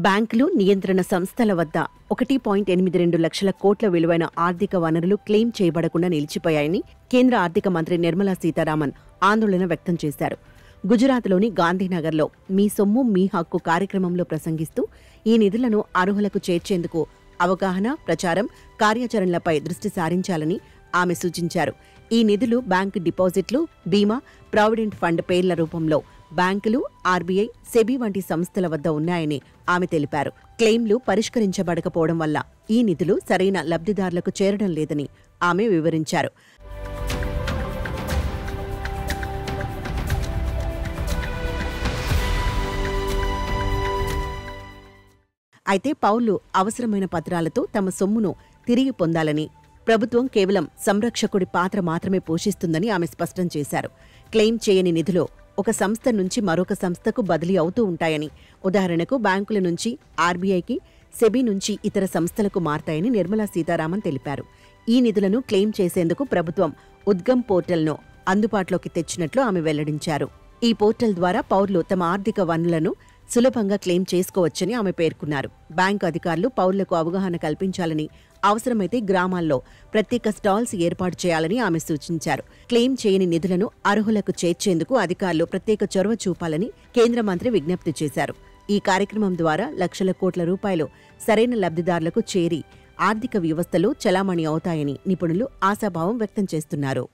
బ్యాంకులు, నియంత్రణ సంస్థల వద్ద 1.82 లక్షల కోట్ల విలువైన ఆర్థిక వనరులు క్లెయిమ్ చేయబడకుండా నిలిచిపోయాయని కేంద్ర ఆర్థిక మంత్రి నిర్మలా సీతారామన్ ఆందోళన వ్యక్తం చేశారు. గుజరాత్లోని గాంధీనగర్లో మీ సొమ్ము మీ హక్కు కార్యక్రమంలో ప్రసంగిస్తూ ఈ నిధులను అర్హులకు చేర్చేందుకు అవగాహన, ప్రచారం, కార్యాచరణలపై దృష్టి సారించాలని ఆమె సూచించారు. ఈ నిధులు బ్యాంకు డిపాజిట్లు, బీమా, ప్రావిడెంట్ ఫండ్ పేర్ల రూపంలో బ్యాంకులు, ఆర్బీఐ, సెబీ వంటి సంస్థల వద్ద ఉన్నాయని ఆమె తెలిపారు. క్లెయిమ్లు పరిష్కరించబడకపోవడం వల్ల ఈ నిధులు సరైన లబ్ధిదారులకు చేరడం లేదని ఆమె వివరించారు. అయితే పౌరులు అవసరమైన పత్రాలతో తమ సొమ్మును తిరిగి పొందాలని, ప్రభుత్వం కేవలం సంరక్షకుడి పాత్ర మాత్రమే పోషిస్తుందని ఆమె స్పష్టం చేశారు. క్లెయిమ్ చేయని నిధులు ఒక సంస్థ నుంచి మరొక సంస్థకు బదిలీ అవుతూ ఉంటాయని, ఉదాహరణకు బ్యాంకుల నుంచి ఆర్బీఐకి, సెబీ నుంచి ఇతర సంస్థలకు మారతాయని నిర్మలా సీతారామన్ తెలిపారు. ఈ నిధులను క్లెయిమ్ చేసేందుకు ప్రభుత్వం ఉద్గమ్ పోర్టల్ను అందుబాటులోకి తెచ్చినట్లు ఆమె వెల్లడించారు. ఈ పోర్టల్ ద్వారా పౌరులు తమ ఆర్థిక వనరులను సులభంగా క్లెయిమ్ చేసుకోవచ్చని ఆమె పేర్కొన్నారు. బ్యాంకు అధికారులు పౌరులకు అవగాహన కల్పించాలని, అవసరమైతే గ్రామాల్లో ప్రత్యేక స్టాల్స్ ఏర్పాటు చేయాలని ఆమె సూచించారు. క్లెయిమ్ చేయని నిధులను అర్హులకు చేర్చేందుకు అధికారులు ప్రత్యేక చొరవ చూపాలని కేంద్ర మంత్రి విజ్ఞప్తి చేశారు. ఈ కార్యక్రమం ద్వారా లక్షల కోట్ల రూపాయలు సరైన లబ్ధిదారులకు చేరి ఆర్థిక వ్యవస్థలో చలామణి అవుతాయని నిపుణులు ఆశాభావం వ్యక్తం చేస్తున్నారు.